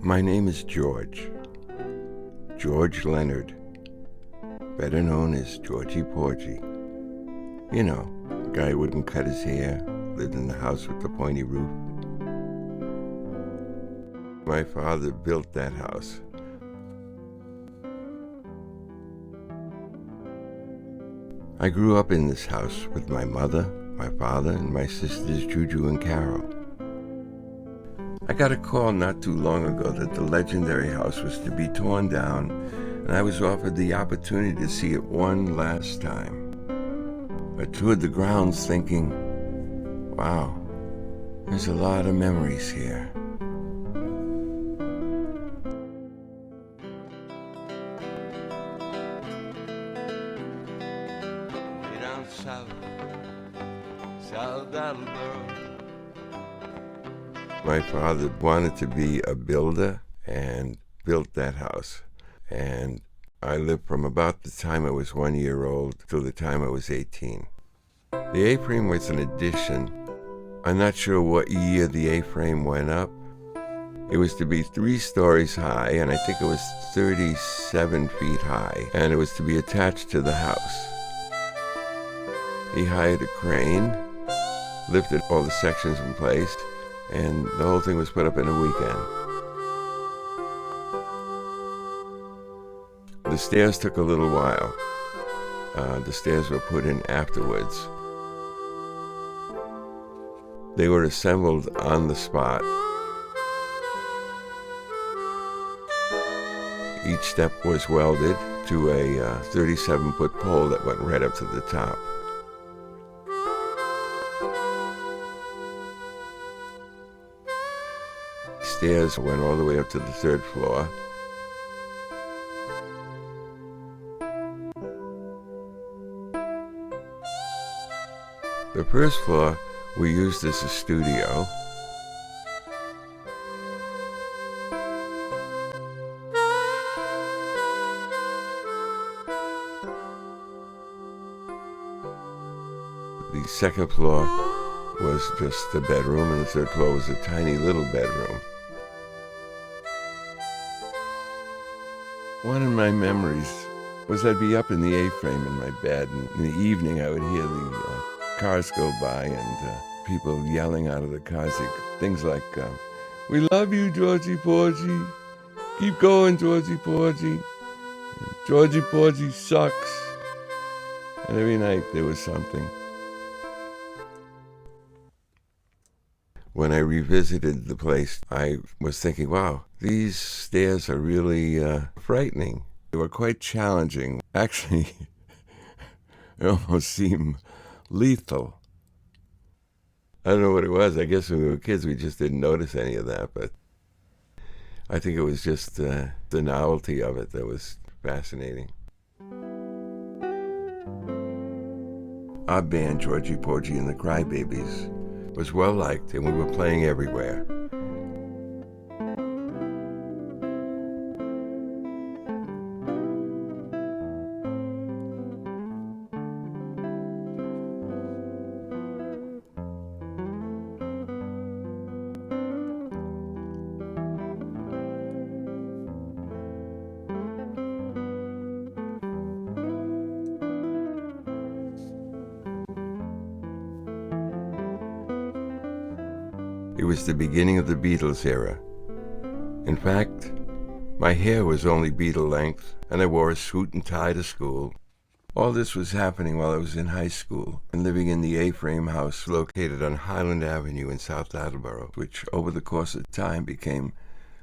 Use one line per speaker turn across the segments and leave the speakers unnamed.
My name is George Leonard, better known as Georgie Porgie. You know, the guy who wouldn't cut his hair, lived in the house with the pointy roof. My father built that house. I grew up in this house with my mother, my father, and my sisters Juju and Carol. I got a call not too long ago that the legendary house was to be torn down, and I was offered the opportunity to see it one last time. I toured the grounds thinking, wow, there's a lot of memories here.
Way down south Attleboro.
My father wanted to be a builder and built that house. And I lived from about the time I was 1 year old till the time I was 18. The A-frame was an addition. I'm not sure what year the A-frame went up. It was to be 3 stories high, and I think it was 37 feet high, and it was to be attached to the house. He hired a crane, lifted all the sections in place, and the whole thing was put up in a weekend. The stairs took a little while. The stairs were put in afterwards. They were assembled on the spot. Each step was welded to a 37-foot pole that went right up to the top. Stairs went all the way up to the 3rd floor. The 1st floor we used as a studio. The 2nd floor was just a bedroom, and the 3rd floor was a tiny little bedroom. One of my memories was I'd be up in the A-frame in my bed, and in the evening I would hear the cars go by and people yelling out of the cars, things like, "We love you, Georgie Porgie. Keep going, Georgie Porgie. Georgie Porgie sucks." And every night there was something. When I revisited the place, I was thinking, wow, these stairs are really frightening. They were quite challenging. Actually, they almost seemed lethal. I don't know what it was. I guess when we were kids, we just didn't notice any of that. But I think it was just the novelty of it that was fascinating. Our band, Georgie Porgie and the Crybabies, was well liked, and we were playing everywhere. It was the beginning of the Beatles era. In fact, my hair was only Beatle length, and I wore a suit and tie to school. All this was happening while I was in high school and living in the A-frame house located on Highland Avenue in South Attleboro, which over the course of time became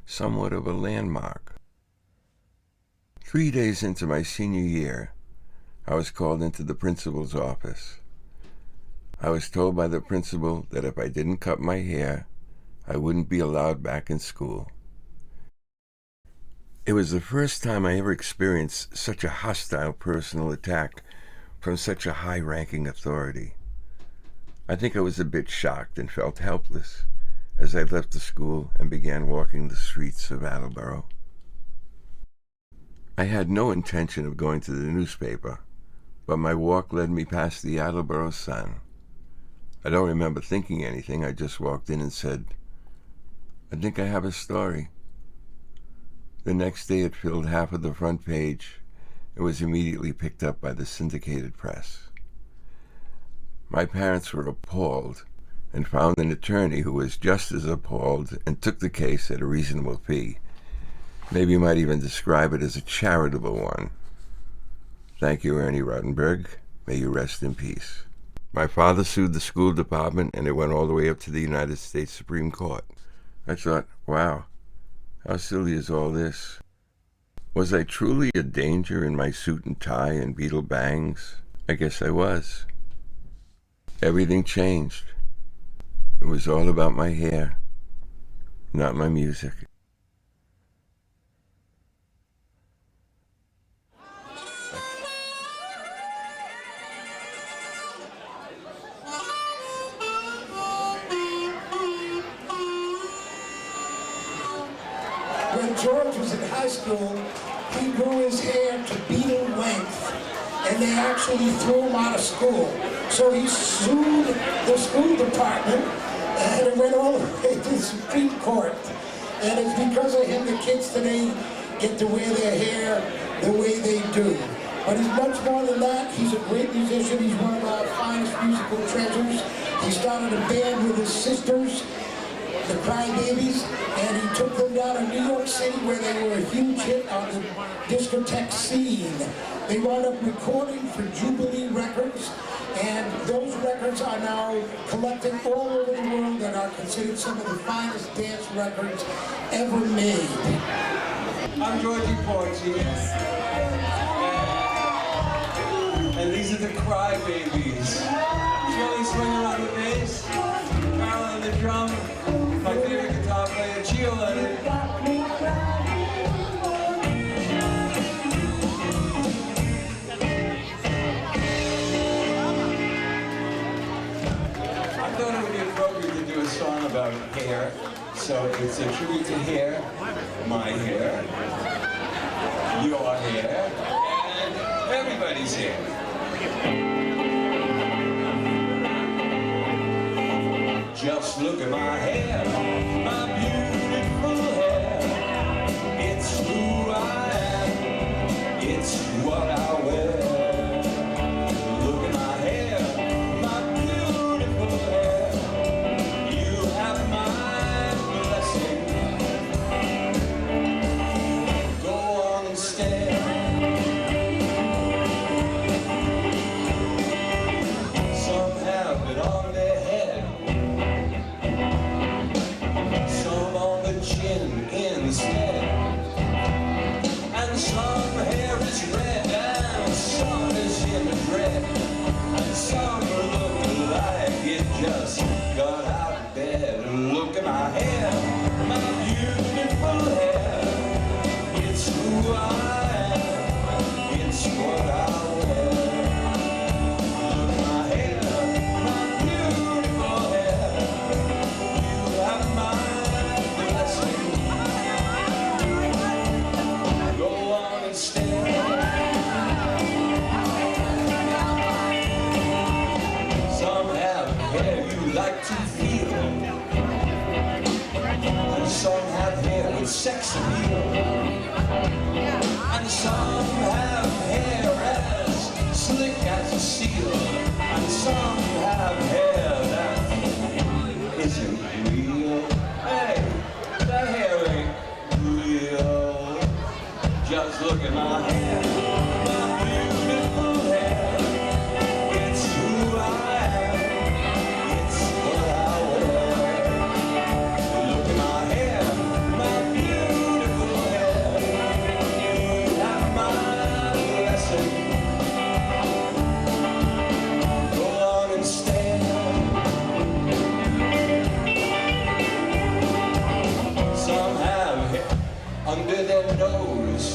somewhat of a landmark. 3 days into my senior year, I was called into the principal's office. I was told by the principal that if I didn't cut my hair, I wouldn't be allowed back in school. It was the first time I ever experienced such a hostile personal attack from such a high-ranking authority. I think I was a bit shocked and felt helpless as I left the school and began walking the streets of Attleboro. I had no intention of going to the newspaper, but my walk led me past the Attleboro Sun. I don't remember thinking anything. I just walked in and said, "I think I have a story." The next day it filled half of the front page and was immediately picked up by the syndicated press. My parents were appalled and found an attorney who was just as appalled and took the case at a reasonable fee. Maybe you might even describe it as a charitable one. Thank you, Ernie Rottenberg. May you rest in peace. My father sued the school department, and it went all the way up to the United States Supreme Court. I thought, wow, how silly is all this? Was I truly a danger in my suit and tie and Beatle bangs? I guess I was. Everything changed. It was all about my hair, not my music.
When George was in high school, he grew his hair to Beatle length, and they actually threw him out of school. So he sued the school department, and it went all the way to the Supreme Court. And it's because of him that kids today get to wear their hair the way they do. But he's much more than that. He's a great musician. He's one of our finest musical treasures. He started a band with his sisters, the Crybabies, and he took them down to New York City where they were a huge hit on the discotheque scene. They wound up recording for Jubilee Records, and those records are now collected all over the world and are considered some of the finest dance records ever made.
I'm Georgie Porgie, and these are the Crybabies. Shirley Swinger on the bass, Carol on the drum, my favorite guitar player, George Leonard. I thought it would be appropriate to do a song about hair, so it's a tribute to hair, my hair, your hair, and everybody's hair. Just look at my hair, my beautiful hair. It's who I am, it's what I wear. Look at my hair, my beautiful hair. You have my blessing. Go on and stare. Some have it on their head, some on the chin instead, and some hair is red and some is in a dread, and some look like it just got out of bed. Look at my hair, my beautiful hair. It's who I am, it's what I wear. Look at my hair, my beautiful hair. You have my blessing. Go on and stare. Some have hair you like to feel, and some have hair with sex appeal, and some have hair as slick as a seal, and some have hair that isn't real. Hey, that hair ain't real. Just look at my hair, my beautiful hair. It's who I am, it's what I wear. Look at my hair, my beautiful hair. You have my blessing. Go on and stare. Some have hair under their nose,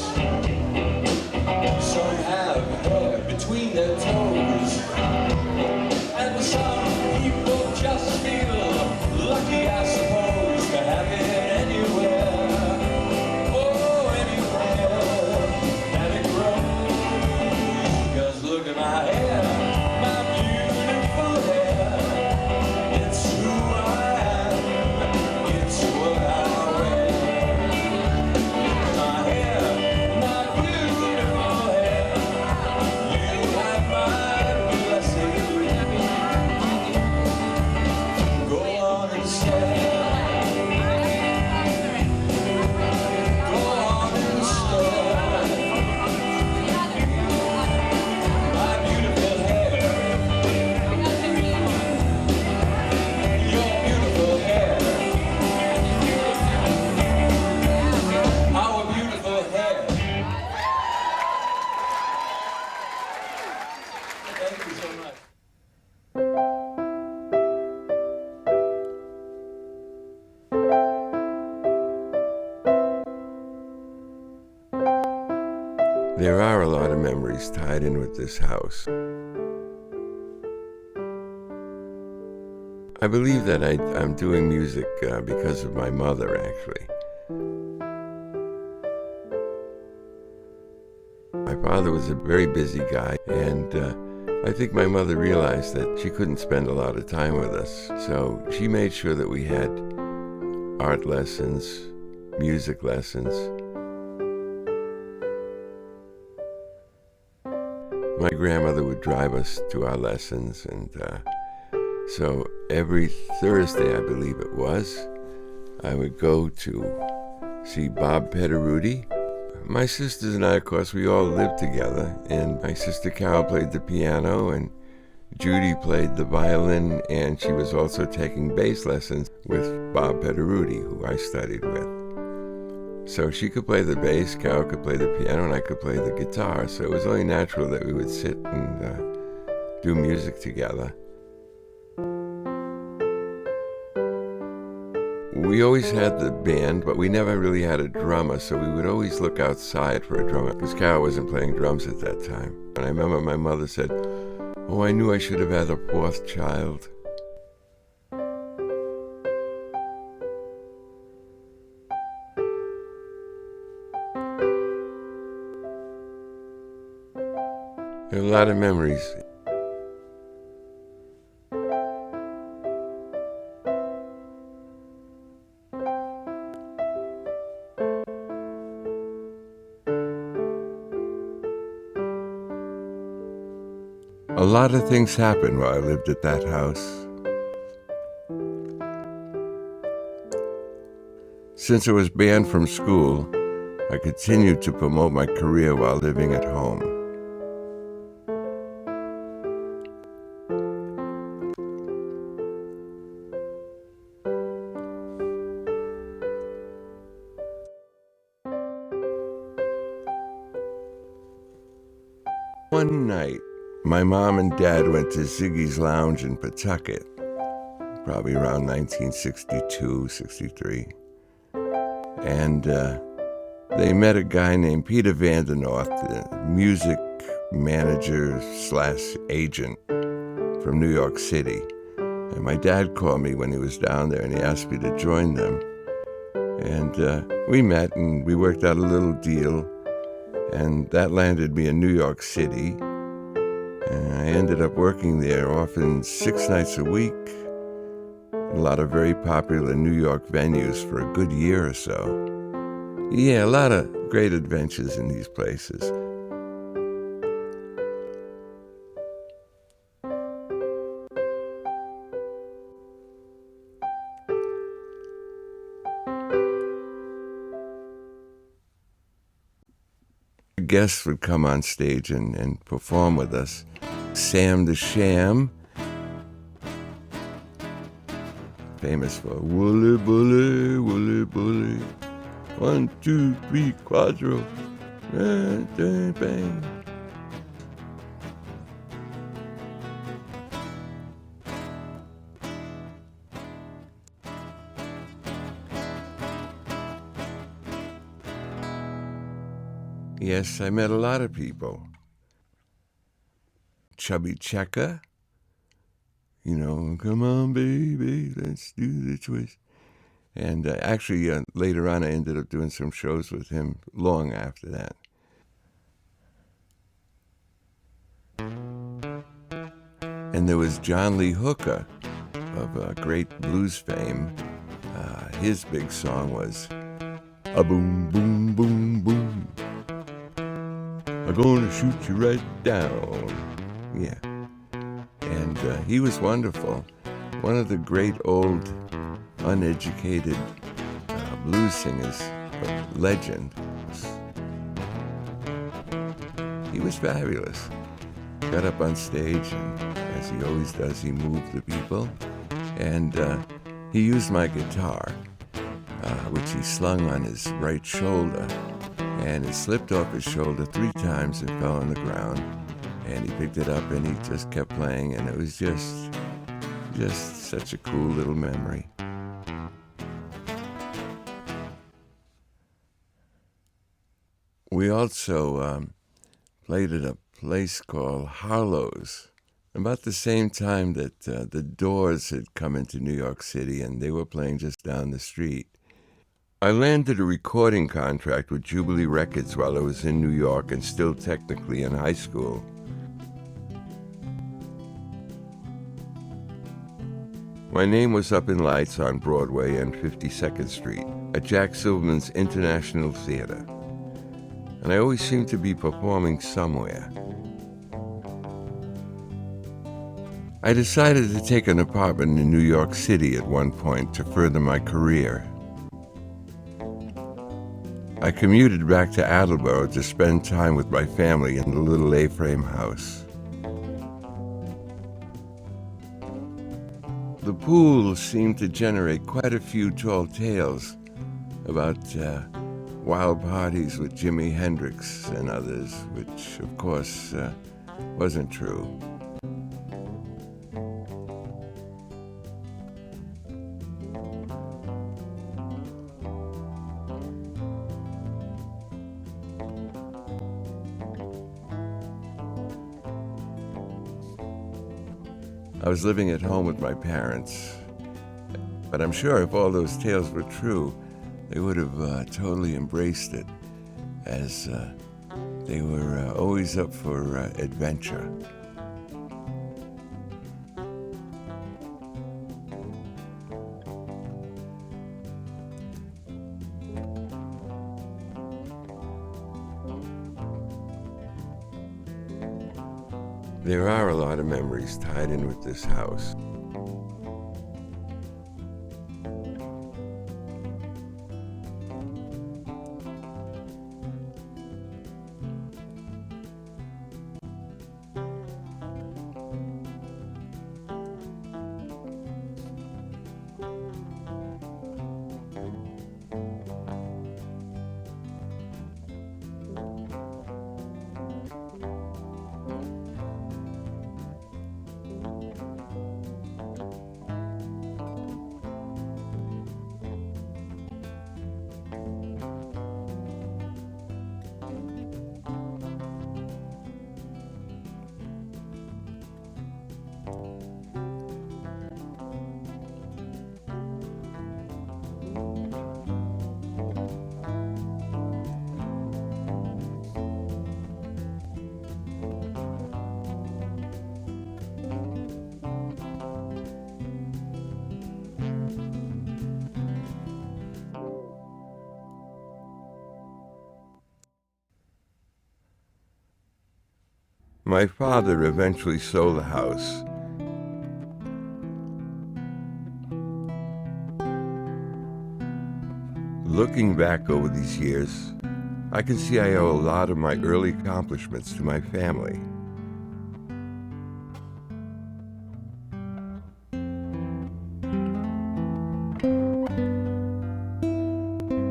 some have hair between their toes, and some people just feel lucky, I suppose, to have it anywhere. Oh, anywhere that it grows. Just look at my hair, my beautiful hair. It's who I am, it's what I wear. My
are a lot of memories tied in with this house. I believe that I'm doing music because of my mother, actually. My father was a very busy guy, and I think my mother realized that she couldn't spend a lot of time with us. So she made sure that we had art lessons, music lessons. My grandmother would drive us to our lessons, and so every Thursday, I believe it was, I would go to see Bob Pederuti. My sisters and I, of course, we all lived together, and my sister Carol played the piano, and Judy played the violin, and she was also taking bass lessons with Bob Pederuti, who I studied with. So she could play the bass, Carol could play the piano, and I could play the guitar, so it was only natural that we would sit and do music together. We always had the band, but we never really had a drummer, so we would always look outside for a drummer, because Carol wasn't playing drums at that time. And I remember my mother said, "Oh, I knew I should have had a fourth child." There are a lot of memories. A lot of things happened while I lived at that house. Since I was banned from school, I continued to promote my career while living at home. One night, my mom and dad went to Ziggy's Lounge in Pawtucket, probably around 1962, 63. And they met a guy named Peter Vandernorth, the music manager / agent from New York City. And my dad called me when he was down there, and he asked me to join them. And we met, and we worked out a little deal, and that landed me in New York City. And I ended up working there often 6 nights a week, a lot of very popular New York venues for a good year or so. Yeah, a lot of great adventures in these places. Guests would come on stage and perform with us. Sam the Sham, famous for Wooly Bully, Wooly Bully, 1, 2, 3, quadro, bang, bang. Yes, I met a lot of people. Chubby Checker, come on, baby, let's do the twist. And actually, later on, I ended up doing some shows with him long after that. And there was John Lee Hooker of great blues fame. His big song was "A Boom, Boom, Boom, Boom. I'm gonna shoot you right down." Yeah. And he was wonderful. One of the great old, uneducated blues singers, legend. He was fabulous. Got up on stage, and as he always does, he moved the people. And he used my guitar, which he slung on his right shoulder. And it slipped off his shoulder 3 times and fell on the ground. And he picked it up and he just kept playing, and it was just such a cool little memory. We also played at a place called Harlow's about the same time that the Doors had come into New York City, and they were playing just down the street. I landed a recording contract with Jubilee Records while I was in New York and still technically in high school. My name was up in lights on Broadway and 52nd Street at Jack Silverman's International Theater, and I always seemed to be performing somewhere. I decided to take an apartment in New York City at one point to further my career. I commuted back to Attleboro to spend time with my family in the little A-frame house. The pool seemed to generate quite a few tall tales about wild parties with Jimi Hendrix and others, which of course wasn't true. I was living at home with my parents, but I'm sure if all those tales were true, they would have totally embraced it, as they were always up for adventure. There are a lot of memories tied in with this house. My father eventually sold the house. Looking back over these years, I can see I owe a lot of my early accomplishments to my family.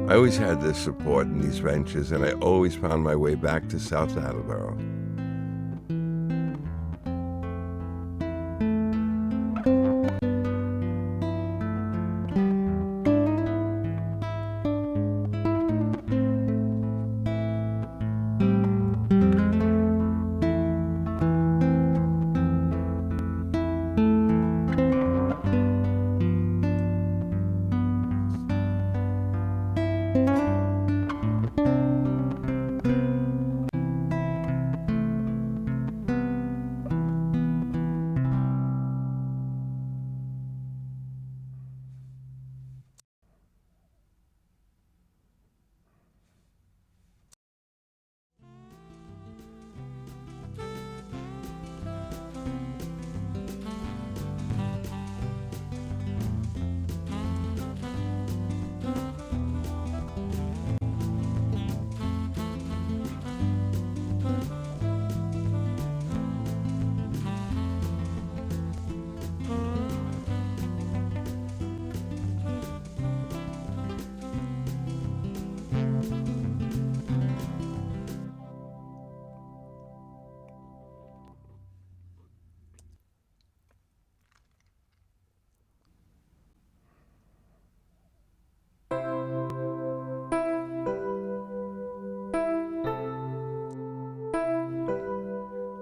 I always had their support in these ventures, and I always found my way back to South Attleboro.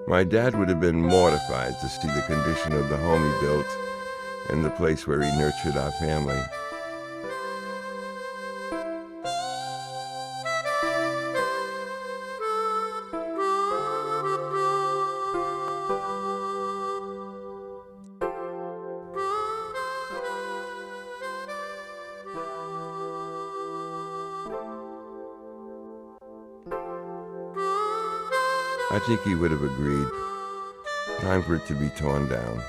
My dad would have been mortified to see the condition of the home he built and the place where he nurtured our family. I think he would have agreed. Time for it to be torn down.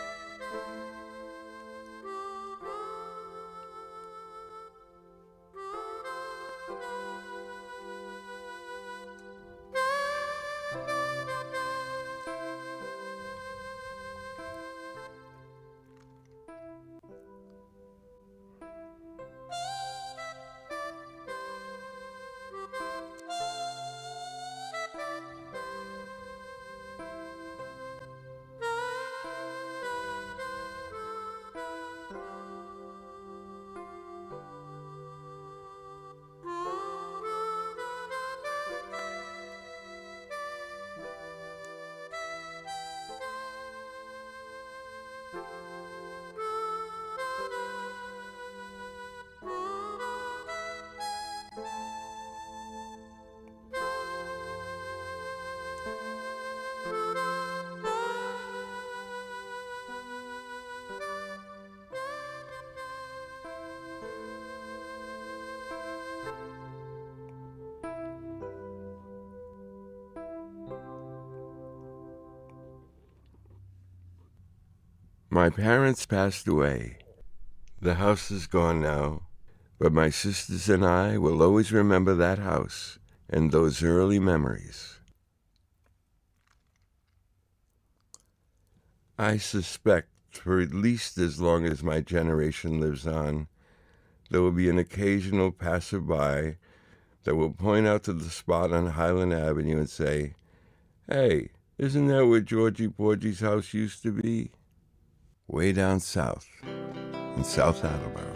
My parents passed away. The house is gone now, but my sisters and I will always remember that house and those early memories. I suspect for at least as long as my generation lives on, there will be an occasional passerby that will point out to the spot on Highland Avenue and say, "Hey, isn't that where Georgie Porgie's house used to be?" Way down south, in South Attleboro.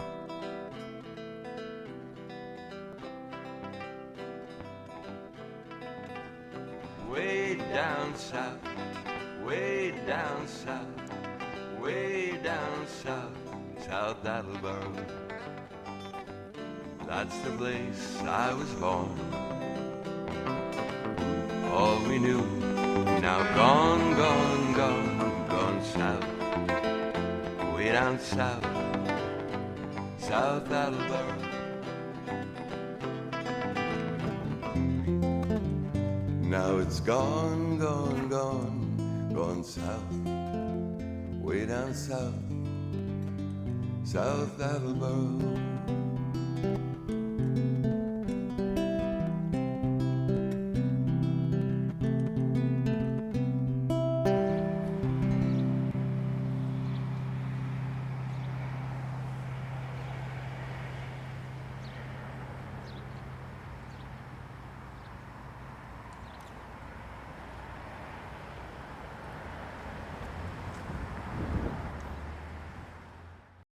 Way down south, way down south, way down south, South Attleboro. That's the place I was born. All we knew, now gone, gone, gone, gone south. Way down south, South Attleboro. Now it's gone, gone, gone, gone south. Way down south, South Attleboro.